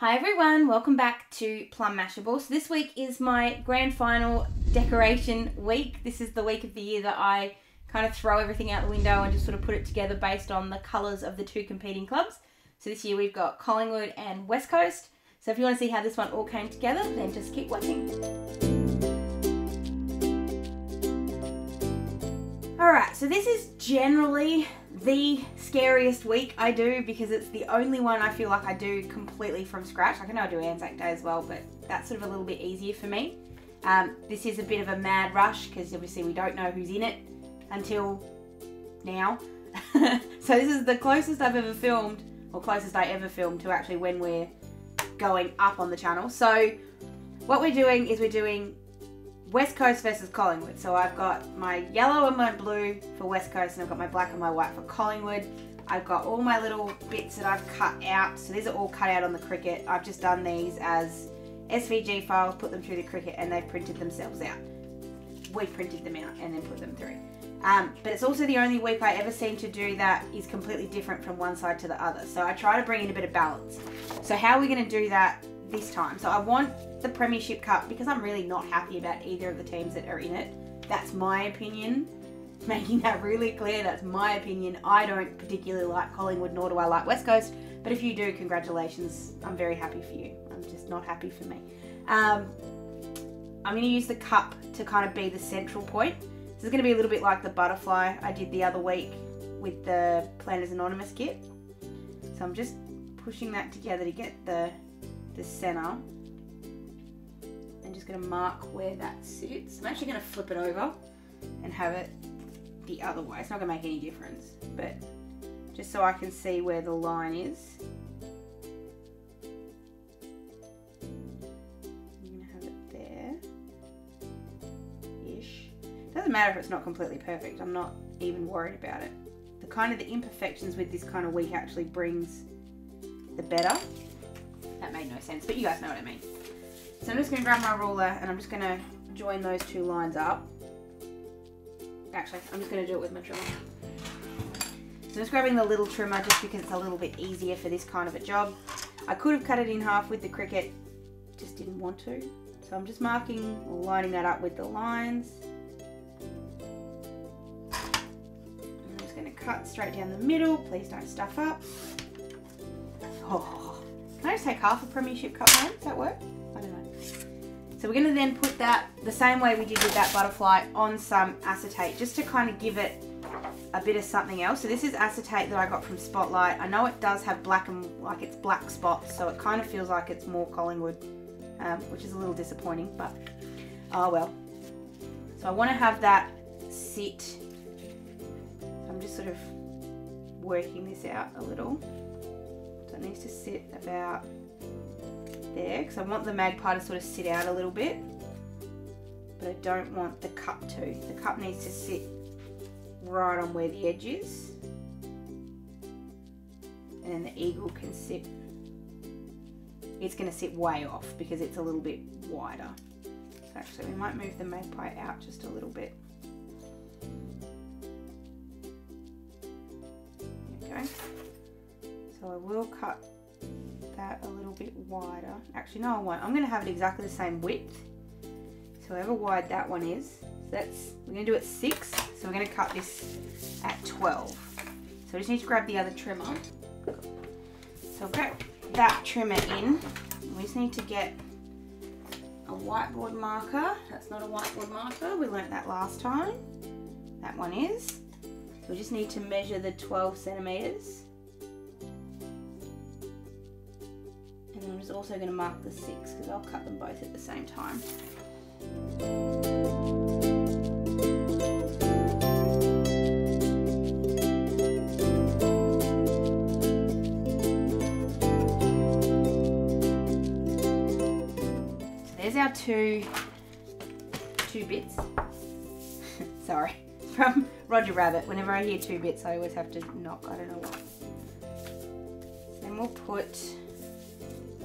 Hi everyone, welcome back to Plum Mashable. So this week is my grand final decoration week. This is the week of the year that I kind of throw everything out the window and just sort of put it together based on the colours of the two competing clubs. So this year we've got Collingwood and West Coast. So if you want to see how this one all came together, then just keep watching. Alright, so this is generally the scariest week I do because it's the only one I feel like I do completely from scratch. Like I know I do Anzac Day as well, but that's sort of a little bit easier for me. This is a bit of a mad rush because obviously we don't know who's in it until now. So this is the closest I've ever filmed, or closest I ever filmed to actually when we're going up on the channel. So what we're doing is we're doing West Coast versus Collingwood. So I've got my yellow and my blue for West Coast, and I've got my black and my white for Collingwood. I've got all my little bits that I've cut out. So these are all cut out on the Cricut. I've just done these as SVG files, put them through the Cricut, and they've printed themselves out. We printed them out and then put them through. But it's also the only week I ever seem to do that is completely different from one side to the other. So I try to bring in a bit of balance. So how are we going to do that this time? So I want the Premiership Cup, because I'm really not happy about either of the teams that are in it. That's my opinion. Making that really clear, that's my opinion. I don't particularly like Collingwood, nor do I like West Coast. But if you do, congratulations. I'm very happy for you. I'm just not happy for me. I'm going to use the cup to kind of be the central point. This is going to be a little bit like the butterfly I did the other week with the Planners Anonymous kit. So I'm just pushing that together to get the center. I'm just going to mark where that sits. I'm actually going to flip it over and have it the other way. It's not going to make any difference, but just so I can see where the line is. I'm going to have it there-ish. Doesn't matter if it's not completely perfect. I'm not even worried about it. The kind of the imperfections with this kind of week actually brings the better. That made no sense, but you guys know what I mean. So I'm just going to grab my ruler and I'm just going to join those two lines up. Actually, I'm just going to do it with my trimmer. So I'm just grabbing the little trimmer just because it's a little bit easier for this kind of a job. I could have cut it in half with the Cricut, just didn't want to. So I'm just marking or lining that up with the lines. I'm just going to cut straight down the middle. Please don't stuff up. Oh, can I just take half a Premiership Cup home? Does that work? I don't know. So we're going to then put that the same way we did with that butterfly on some acetate, just to kind of give it a bit of something else. So this is acetate that I got from Spotlight. I know it does have black and like it's black spots, so it kind of feels like it's more Collingwood, which is a little disappointing, but oh well. So I want to have that sit. I'm just sort of working this out a little. So it needs to sit about there, because I want the magpie to sort of sit out a little bit, but I don't want the cup to. The cup needs to sit right on where the edge is, and then the eagle can sit, it's going to sit way off because it's a little bit wider. So actually we might move the magpie out just a little bit. There we go. So I will cut that a little bit wider. Actually, no, I won't. I'm going to have it exactly the same width. So however wide that one is, we're going to do it 6. So we're going to cut this at 12. So I just need to grab the other trimmer. So I'll grab that trimmer in. We just need to get a whiteboard marker. That's not a whiteboard marker. We learnt that last time. That one is. So we just need to measure the 12 centimeters. And I'm just also going to mark the 6 because I'll cut them both at the same time. So there's our two bits. Sorry, from Roger Rabbit. Whenever I hear 2 bits, I always have to knock. I don't know why. So then we'll put.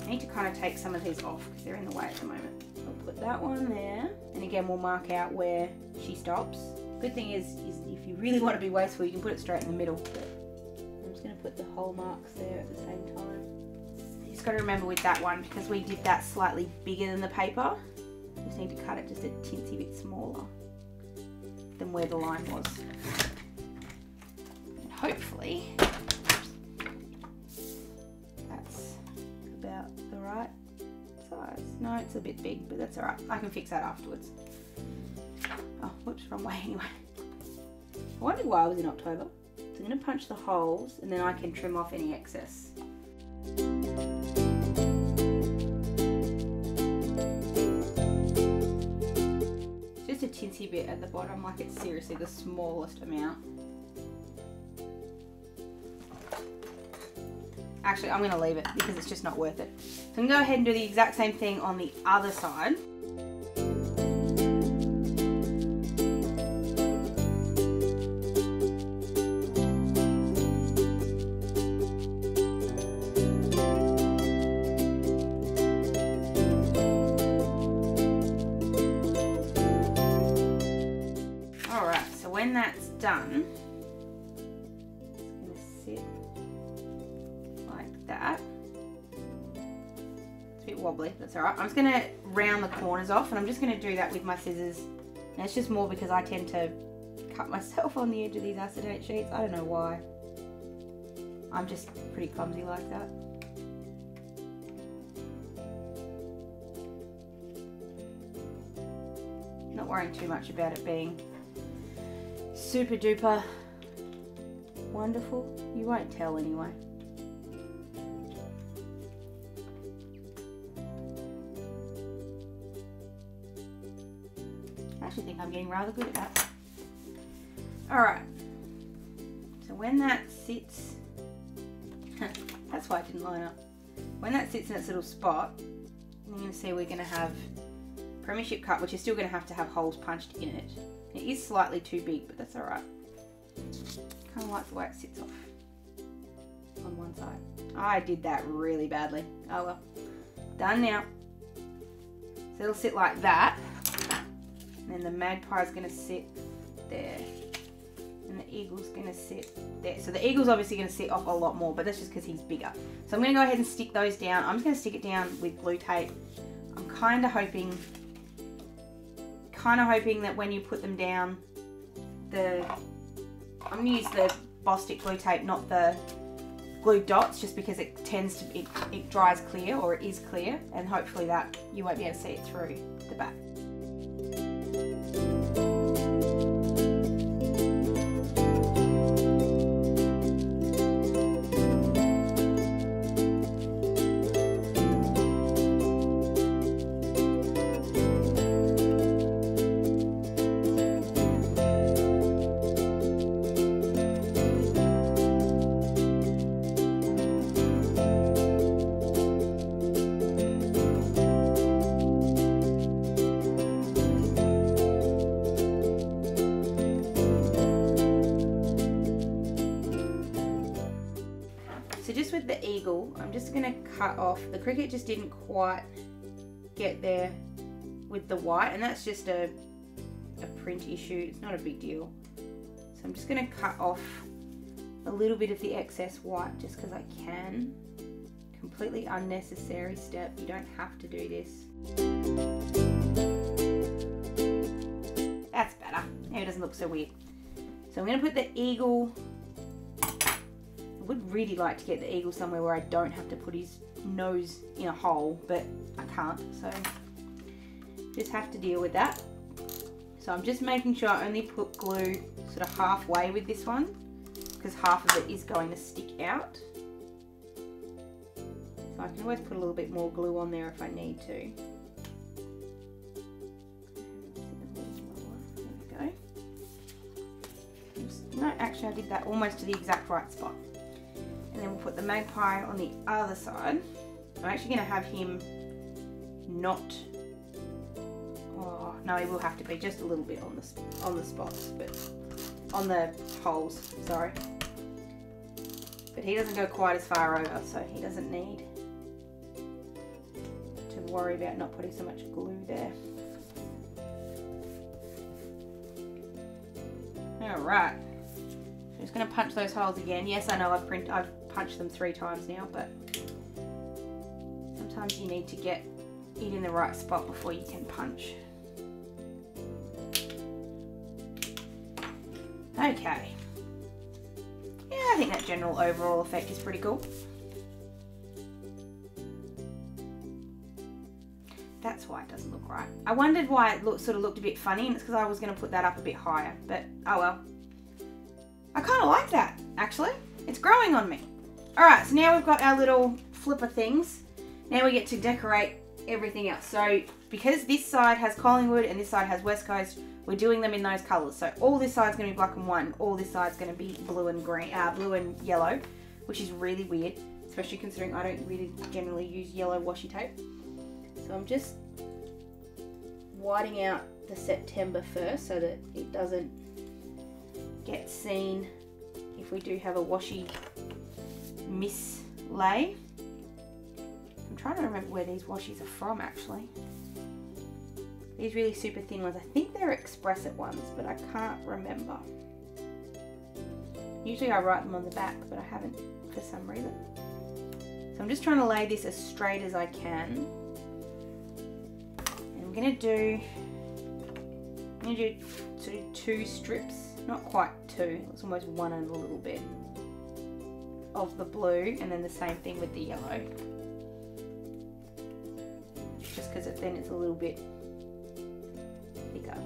I need to kind of take some of these off because they're in the way at the moment. I'll put that one there, and again we'll mark out where she stops. Good thing is if you really want to be wasteful, you can put it straight in the middle. But I'm just going to put the hole marks there at the same time. These just got to remember with that one, because we did that slightly bigger than the paper, just need to cut it just a teensy bit smaller than where the line was. And hopefully that's about the right size. No, it's a bit big, but that's alright. I can fix that afterwards. Oh, whoops, wrong way anyway. I wondered why I was in October. So I'm going to punch the holes and then I can trim off any excess. Just a tinsy bit at the bottom, like it's seriously the smallest amount. Actually, I'm going to leave it because it's just not worth it. So I'm going to go ahead and do the exact same thing on the other side. When that's done, it's going to sit like that. It's a bit wobbly, that's alright. I'm just going to round the corners off, and I'm just going to do that with my scissors. And it's just more because I tend to cut myself on the edge of these acetate sheets. I don't know why. I'm just pretty clumsy like that. Not worrying too much about it being super duper wonderful. You won't tell anyway. I actually think I'm getting rather good at that. Alright, so when that sits, that's why it didn't line up. When that sits in its little spot, you're going to see we're going to have Premiership cut, which is still going to have holes punched in it. It is slightly too big, but that's alright. Kind of like the way it sits off on one side. I did that really badly. Oh well. Done now. So it'll sit like that. And then the magpie is going to sit there. And the eagle's going to sit there. So the eagle's obviously going to sit off a lot more, but that's just because he's bigger. So I'm going to go ahead and stick those down. I'm just going to stick it down with blue tape. I'm kind of hoping that when you put them down, I'm going to use the Bostik glue tape, not the glue dots, just because it tends to, it dries clear, or it is clear, and hopefully that you won't be able to see it through the back. So just with the eagle, I'm just going to cut off. The cricket just didn't quite get there with the white, and that's just a print issue. It's not a big deal. So I'm just going to cut off a little bit of the excess white just because I can. Completely unnecessary step. You don't have to do this. That's better. Now it doesn't look so weird. So I'm going to put the eagle. I would really like to get the eagle somewhere where I don't have to put his nose in a hole, but I can't, so just have to deal with that. So I'm just making sure I only put glue sort of halfway with this one, because half of it is going to stick out. So I can always put a little bit more glue on there if I need to. There we go. No, actually I did that almost to the exact right spot. And then we'll put the magpie on the other side. I'm actually going to have him not, oh no, he will have to be just a little bit on the spots, but on the holes, sorry. But he doesn't go quite as far over, so he doesn't need to worry about not putting so much glue there. Alright, I'm just going to punch those holes again. Yes, I know I've punched them 3 times now, but Sometimes you need to get it in the right spot before you can punch. Okay. Yeah, I think that general overall effect is pretty cool. That's why it doesn't look right. I wondered why it sort of looked a bit funny, and it's because I was going to put that up a bit higher, but oh well. I kind of like that, actually. It's growing on me. Alright, so now we've got our little flipper things. Now we get to decorate everything else. So, because this side has Collingwood and this side has West Coast, we're doing them in those colours. So all this side's going to be black and white, and all this side's going to be blue and green, blue and yellow, which is really weird, especially considering I don't really generally use yellow washi tape. So I'm just whiting out the September first so that it doesn't get seen if we do have a washi mislay. I'm trying to remember where these washies are from actually. These really super thin ones, I think they're Express-It ones, but I can't remember. Usually I write them on the back, but I haven't for some reason. So I'm just trying to lay this as straight as I can. And I'm gonna do sort of 2 strips, not quite 2, it's almost 1 and a little bit of the blue, and then the same thing with the yellow. Just because then it's a little bit thicker.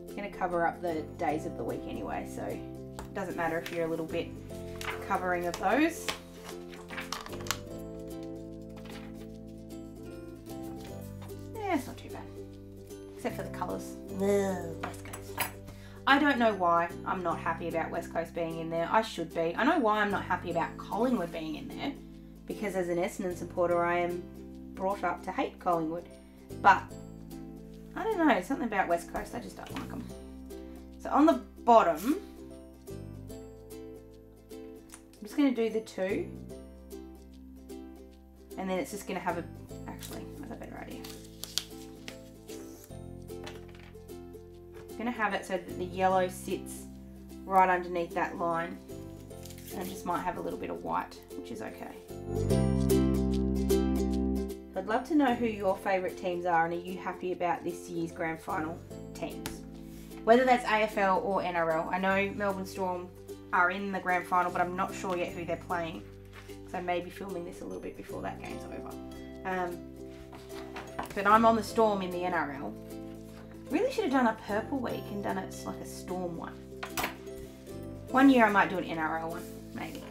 I'm going to cover up the days of the week anyway, so it doesn't matter if you're a little bit covering of those. Yeah, it's not too bad. Except for the colours. West Coast. I don't know why I'm not happy about West Coast being in there. I should be. I know why I'm not happy about Collingwood being in there. Because as an Essendon supporter, I am brought up to hate Collingwood. But, I don't know, something about West Coast, I just don't like them. So on the bottom, I'm just going to do the 2. And then it's just going to have a, actually, I have a better idea. I'm going to have it so that the yellow sits right underneath that line. And I just might have a little bit of white, which is okay. I'd love to know who your favourite teams are, and are you happy about this year's grand final teams? Whether that's AFL or NRL. I know Melbourne Storm are in the grand final, but I'm not sure yet who they're playing. So I may be filming this a little bit before that game's over. But I'm on the Storm in the NRL. Really should have done a purple week and done it like a Storm one. One year I might do an NRL one, maybe.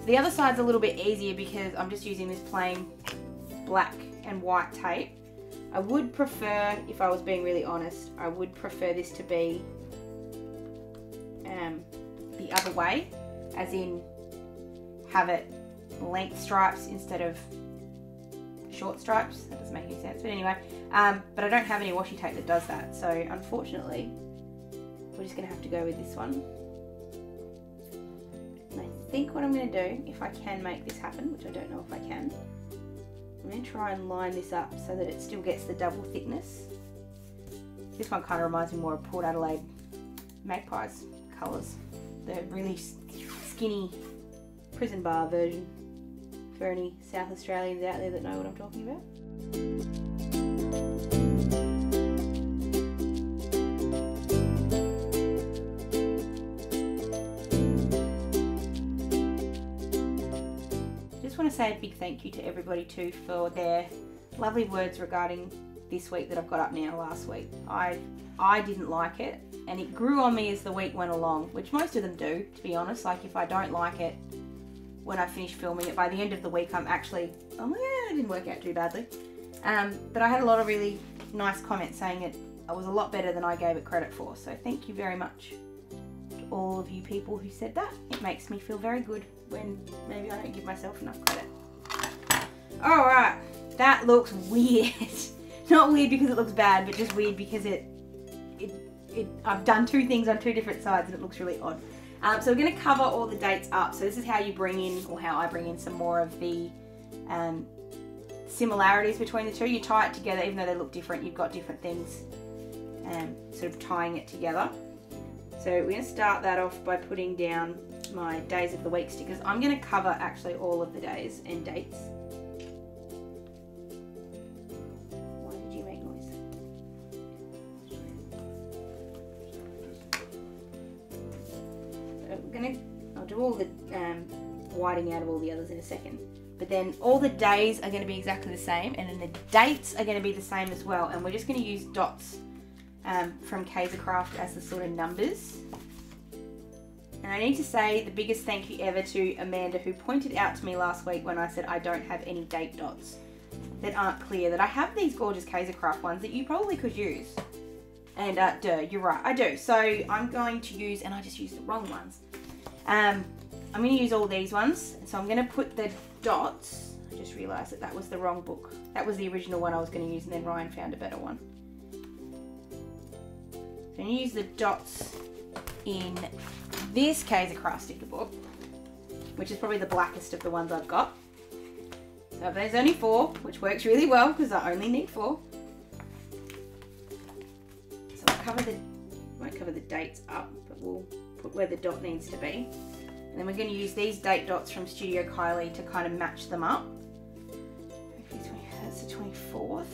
The other side's a little bit easier because I'm just using this plain black and white tape. I would prefer, if I was being really honest, I would prefer this to be the other way, as in have it length stripes instead of short stripes. That doesn't make any sense, but anyway, but I don't have any washi tape that does that, so unfortunately we're just gonna have to go with this one. And I think what I'm gonna do, if I can make this happen, which I don't know if I can, I'm going to try and line this up so that it still gets the double thickness. This one kind of reminds me more of Port Adelaide Magpies colours. The really skinny prison bar version, for any South Australians out there that know what I'm talking about. I want to say a big thank you to everybody too for their lovely words regarding this week that I've got up now. Last week I didn't like it, and it grew on me as the week went along, which most of them do, to be honest. Like if I don't like it when I finish filming it, by the end of the week I'm like, yeah, it didn't work out too badly. But I had a lot of really nice comments saying it was a lot better than I gave it credit for, so thank you very much to all of you people who said that. It makes me feel very good when maybe I don't give myself enough credit. Alright, that looks weird. Not weird because it looks bad, but just weird because I've done 2 things on 2 different sides and it looks really odd. So we're going to cover all the dates up. So this is how you bring in, or how I bring in some more of the similarities between the 2. You tie it together, even though they look different, you've got different things sort of tying it together. So we're going to start that off by putting down my days of the week stickers. I'm going to cover actually all of the days and dates. Why did you make noise? So I'll do all the whiting out of all the others in a second. But then all the days are going to be exactly the same, and then the dates are going to be the same as well. And we're just going to use dots from Kaisercraft as the sort of numbers. And I need to say the biggest thank you ever to Amanda, who pointed out to me last week when I said I don't have any date dots that aren't clear, that I have these gorgeous Kaisercraft ones that you probably could use. And duh, you're right, I do. So I'm going to use, and I just used the wrong ones. I'm going to use all these ones. So I'm going to put the dots. I just realised that was the wrong book. That was the original one I was going to use, and then Ryan found a better one. So I'm going to use the dots in this Kaisercraft sticker book, which is probably the blackest of the ones I've got. So there's only 4, which works really well because I only need 4. So I'll won't cover the dates up, but we'll put where the dot needs to be. And then we're going to use these date dots from Studio Kylie to kind of match them up. That's the 24th.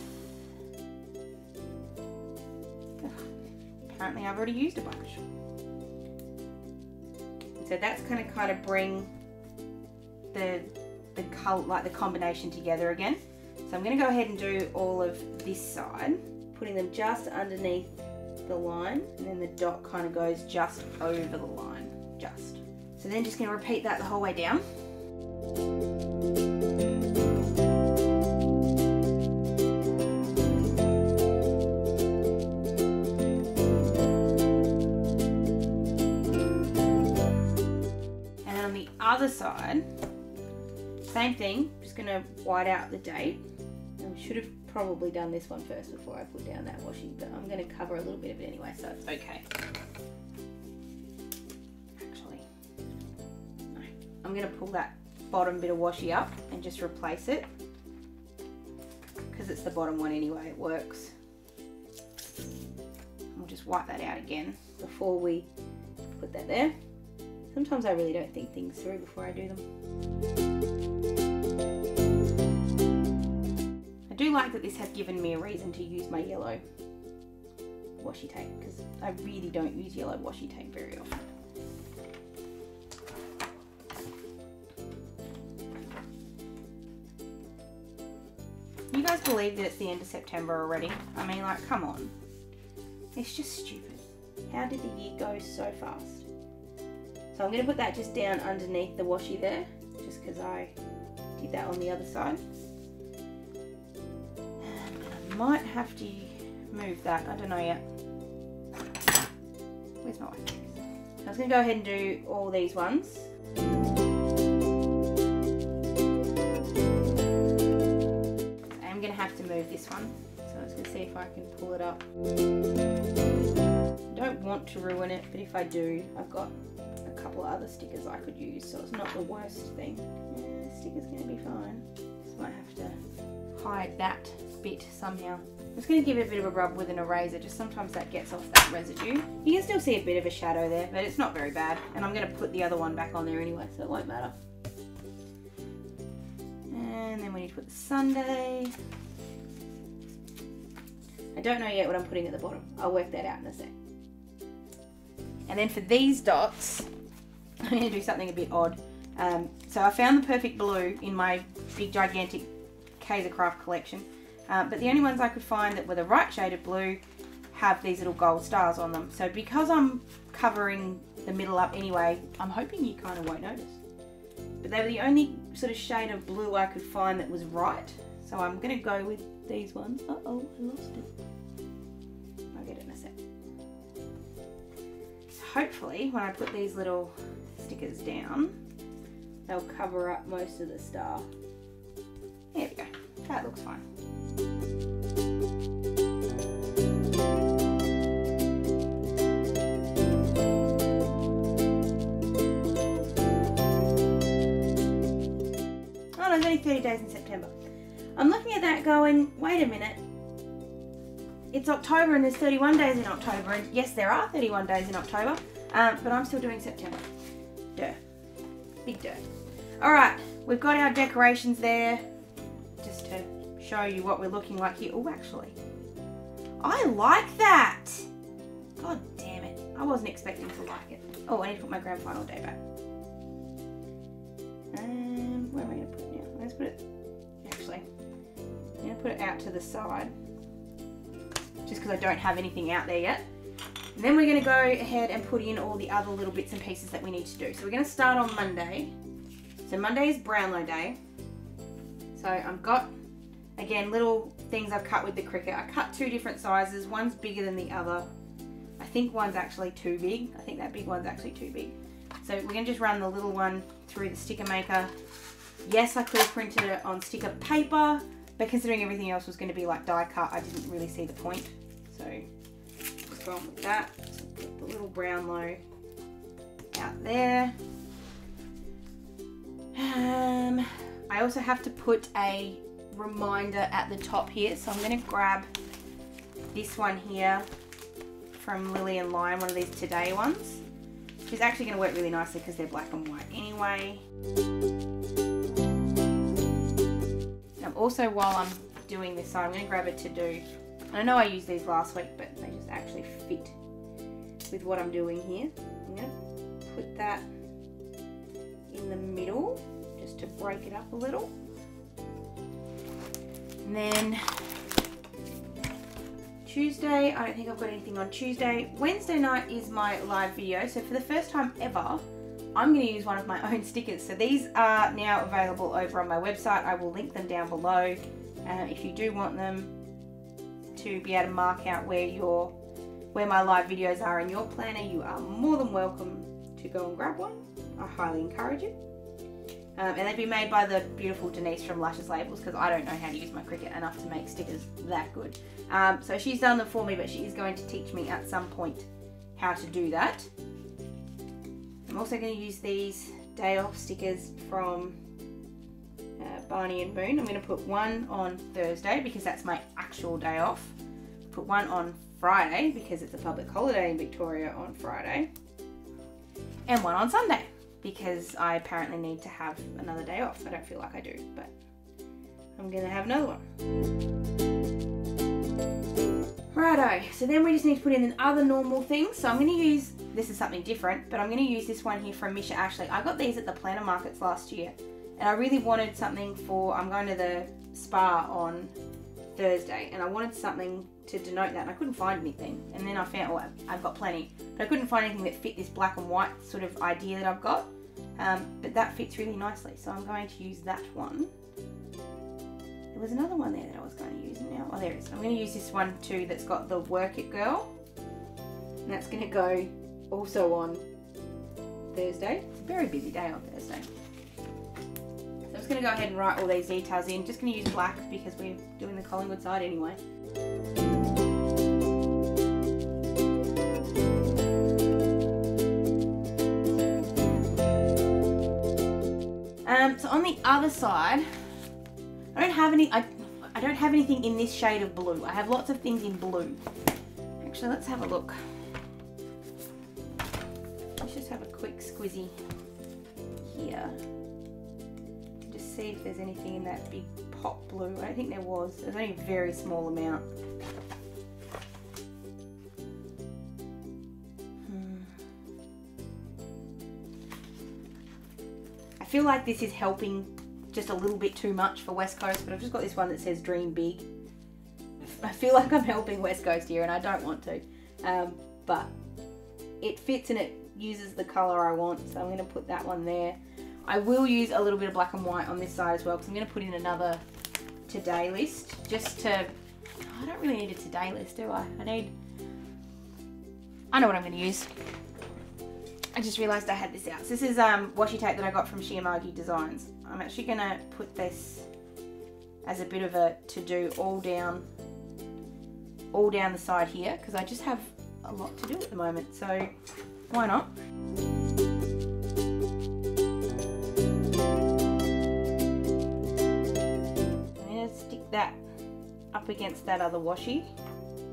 Apparently I've already used a bunch. So that's going to kind of bring the color, like the combination together again. So I'm going to go ahead and do all of this side, putting them just underneath the line, and then the dot kind of goes just over the line, just. So then just going to repeat that the whole way down. Other side, same thing, just going to white out the date. I should have probably done this one first before I put down that washi, but I'm going to cover a little bit of it anyway, so it's okay. Actually, no. I'm going to pull that bottom bit of washi up and just replace it, because it's the bottom one anyway, it works. We'll just wipe that out again before we put that there. Sometimes I really don't think things through before I do them. I do like that this has given me a reason to use my yellow washi tape, because I really don't use yellow washi tape very often. You guys believe that it's the end of September already? I mean, like, come on. It's just stupid. How did the year go so fast? So I'm going to put that just down underneath the washi there, just because I did that on the other side. And I might have to move that, I don't know yet. Where's my washi? I was going to go ahead and do all these ones. I'm going to have to move this one, so I'm just going to see if I can pull it up. I don't want to ruin it, but if I do, I've got a couple of other stickers I could use, so it's not the worst thing. Yeah, the sticker's going to be fine. Just might have to hide that bit somehow. I'm just going to give it a bit of a rub with an eraser, just sometimes that gets off that residue. You can still see a bit of a shadow there, but it's not very bad. And I'm going to put the other one back on there anyway, so it won't matter. And then we need to put the Sunday. I don't know yet what I'm putting at the bottom. I'll work that out in a sec. And then for these dots, I'm going to do something a bit odd. So I found the perfect blue in my big gigantic Kaisercraft collection, but the only ones I could find that were the right shade of blue have these little gold stars on them. So because I'm covering the middle up anyway, I'm hoping you kind of won't notice. But they were the only sort of shade of blue I could find that was right. So I'm going to go with these ones. Uh-oh, I lost it. I'll get it in a sec. Hopefully when I put these little stickers down, they'll cover up most of the star. There we go, that looks fine. Oh, there's only 30 days in September. I'm looking at that going, wait a minute. It's October and there's 31 days in October, and yes, there are 31 days in October, but I'm still doing September. Duh. big dirt. All right, we've got our decorations there, just to show you what we're looking like here. Oh, actually, I like that. God damn it. I wasn't expecting to like it. Oh, I need to put my grand final day back. Where am I going to put it now? Let's put it, actually, I'm going to put it out to the side, just because I don't have anything out there yet. And then we're going to go ahead and put in all the other little bits and pieces that we need to do. So we're going to start on Monday. So Monday is Brownlow Day. So I've got, again, little things I've cut with the Cricut. I cut 2 different sizes. One's bigger than the other. I think one's actually too big. I think that big one's actually too big. So we're going to just run the little one through the sticker maker. Yes, I could have printed it on sticker paper, but considering everything else was going to be like die cut, I didn't really see the point. So just go on with that. So put the little Brownlow out there. I also have to put a reminder at the top here, so I'm going to grab this one here from Lily and Lion, one of these Today ones, which is actually going to work really nicely because they're black and white anyway. And also, while I'm doing this side, I'm going to grab a To Do. And I know I used these last week, but they just actually fit with what I'm doing here. I'm going to put that in the middle just to break it up a little. And then Tuesday, I don't think I've got anything on Tuesday. Wednesday night is my live video. So for the first time ever, I'm going to use one of my own stickers. So these are now available over on my website. I will link them down below. If you do want them to be able to mark out where my live videos are in your planner, you are more than welcome to go and grab one. I highly encourage it. And they've been made by the beautiful Denise from Lashes Labels, because I don't know how to use my Cricut enough to make stickers that good. So she's done them for me, but she is going to teach me at some point how to do that. I'm also going to use these day off stickers from Barney and Moon. I'm going to put one on Thursday because that's my actual day off. Put one on Friday because it's a public holiday in Victoria on Friday. And one on Sunday because I apparently need to have another day off. I don't feel like I do, but I'm going to have another one. Righto, so then we just need to put in other normal things. So I'm going to use, this is something different, but I'm going to use this one here from Misha Ashley. I got these at the planner markets last year, and I really wanted something for, I'm going to the spa on Thursday, and I wanted something to denote that, and I couldn't find anything. And then I found, well, I've got plenty, but I couldn't find anything that fit this black and white sort of idea that I've got. But that fits really nicely, so I'm going to use that one. There was another one there that I was going to use now. Oh, there it is. I'm going to use this one too that's got the Work It Girl. And that's going to go also on Thursday. It's a very busy day on Thursday. So I'm just going to go ahead and write all these details in. Just going to use black because we're doing the Collingwood side anyway. So on the other side, I don't have anything in this shade of blue. I have lots of things in blue. Actually, let's have a look. Let's just have a quick squizzy here. Just see if there's anything in that big pop blue. I don't think there was. There's only a very small amount. I feel like this is helping just a little bit too much for West Coast, but I've just got this one that says Dream Big. I feel like I'm helping West Coast here, and I don't want to, but it fits and it uses the colour I want, so I'm going to put that one there. I will use a little bit of black and white on this side as well, because I'm going to put in another today list, just to, I don't really need a today list, do I? I know what I'm going to use. I just realised I had this out. So this is washi tape that I got from Werribee Designz. I'm actually going to put this as a bit of a to-do all down the side here, because I just have a lot to do at the moment, so why not? I'm going to stick that up against that other washi.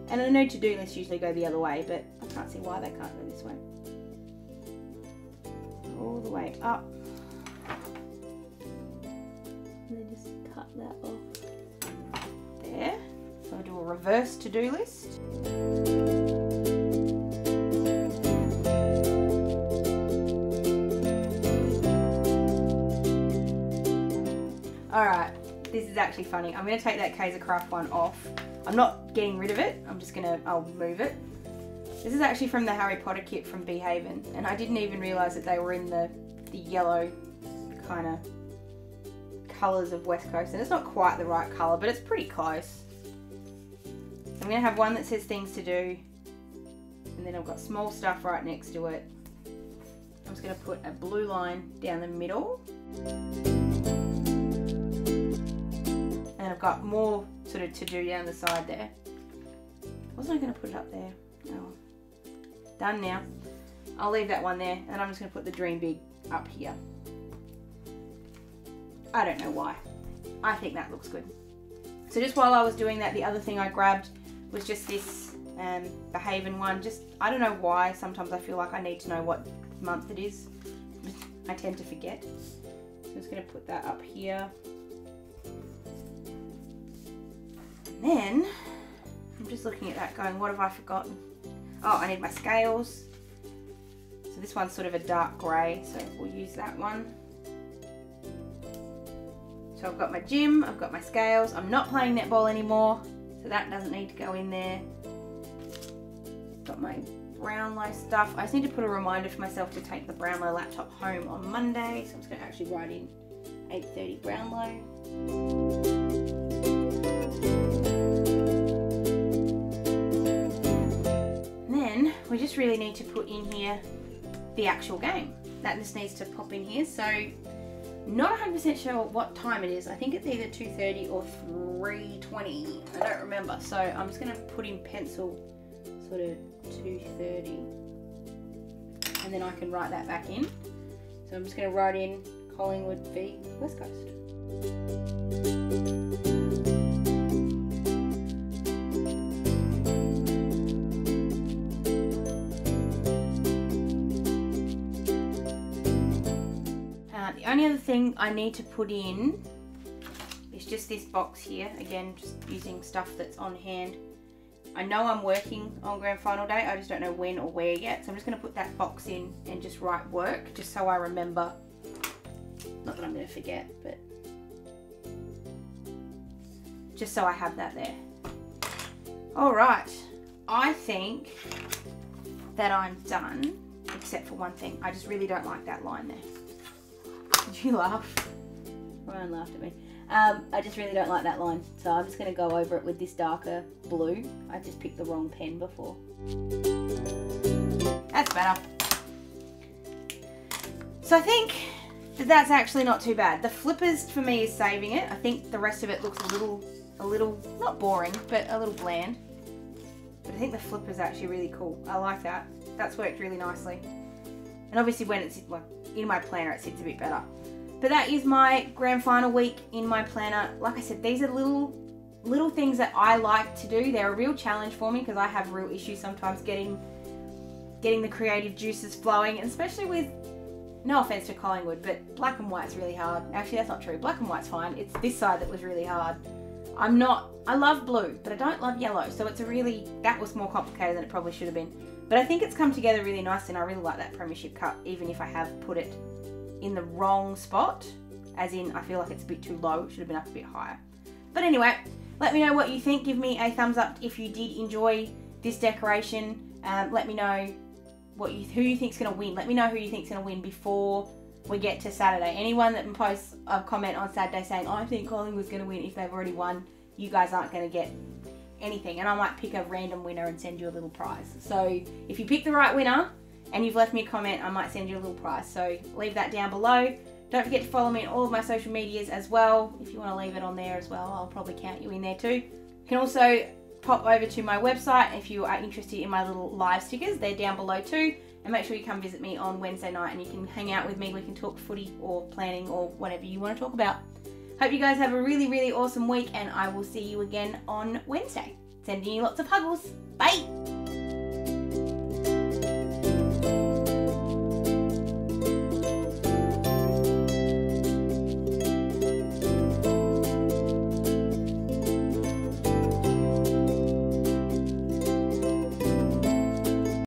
And I know to-do lists usually go the other way, but I can't see why they can't go this way. All the way up. cut that off there. So I'll do a reverse to-do list. Alright, this is actually funny. I'm going to take that Kaiser Craft one off. I'm not getting rid of it, I'll move it. This is actually from the Harry Potter kit from Beehaven, and I didn't even realise that they were in the yellow kind of colours of West Coast, and it's not quite the right colour, but it's pretty close. I'm going to have one that says things to do, and then I've got small stuff right next to it. I'm just going to put a blue line down the middle. And I've got more sort of to do down the side there. Wasn't I going to put it up there? Oh. Done now. I'll leave that one there, and I'm just going to put the Dream Big up here. I don't know why. I think that looks good. So just while I was doing that, the other thing I grabbed was just this Beehaven one. Just, I don't know why, sometimes I feel like I need to know what month it is. I tend to forget. So I'm just going to put that up here. And then, I'm just looking at that going, what have I forgotten? Oh, I need my scales. So this one's sort of a dark grey, so we'll use that one. So I've got my gym, I've got my scales. I'm not playing netball anymore, so that doesn't need to go in there. Got my Brownlow stuff. I just need to put a reminder for myself to take the Brownlow laptop home on Monday, so I'm just going to actually write in 8:30 Brownlow. We just really need to put in here the actual game. That just needs to pop in here. So not 100% sure what time it is. I think it's either 2:30 or 3:20. I don't remember. So I'm just going to put in pencil sort of 2:30. And then I can write that back in. So I'm just going to write in Collingwood v West Coast. The only other thing I need to put in is just this box here. Again, just using stuff that's on hand. I know I'm working on grand final day. I just don't know when or where yet. So I'm just going to put that box in and just write work, just so I remember. Not that I'm going to forget, but just so I have that there. All right. I think that I'm done, except for one thing. I just really don't like that line there. Did you laugh? Ryan laughed at me. I just really don't like that line, so I'm just going to go over it with this darker blue. I just picked the wrong pen before. That's better. So I think that that's actually not too bad. The flippers for me is saving it. I think the rest of it looks a little, not boring, but a little bland. But I think the flipper's actually really cool. I like that. That's worked really nicely. And obviously when it's like in my planner, it sits a bit better. But that is my grand final week in my planner. Like I said, these are little things that I like to do. They're a real challenge for me because I have real issues sometimes getting the creative juices flowing, and especially with, no offense to Collingwood, but black and white's really hard. Actually, that's not true. Black and white's fine. It's this side that was really hard. I love blue, but I don't love yellow. So that was more complicated than it probably should have been. But I think it's come together really nicely, and I really like that Premiership Cup, even if I have put it in the wrong spot. As in, I feel like it's a bit too low. It should have been up a bit higher. But anyway, let me know what you think. Give me a thumbs up if you did enjoy this decoration. Let me know who you think's going to win. Let me know who you think's going to win before we get to Saturday. Anyone that posts a comment on Saturday saying, I think Collingwood's going to win, if they've already won, you guys aren't going to get anything, and I might pick a random winner and send you a little prize. So if you pick the right winner and you've left me a comment, I might send you a little prize. So leave that down below. Don't forget to follow me on all of my social medias as well. If you want to leave it on there as well, I'll probably count you in there too. You can also pop over to my website if you are interested in my little live stickers. They're down below too. And make sure you come visit me on Wednesday night and you can hang out with me. We can talk footy or planning or whatever you want to talk about. Hope you guys have a really, really awesome week, and I will see you again on Wednesday. Sending you lots of huggles. Bye!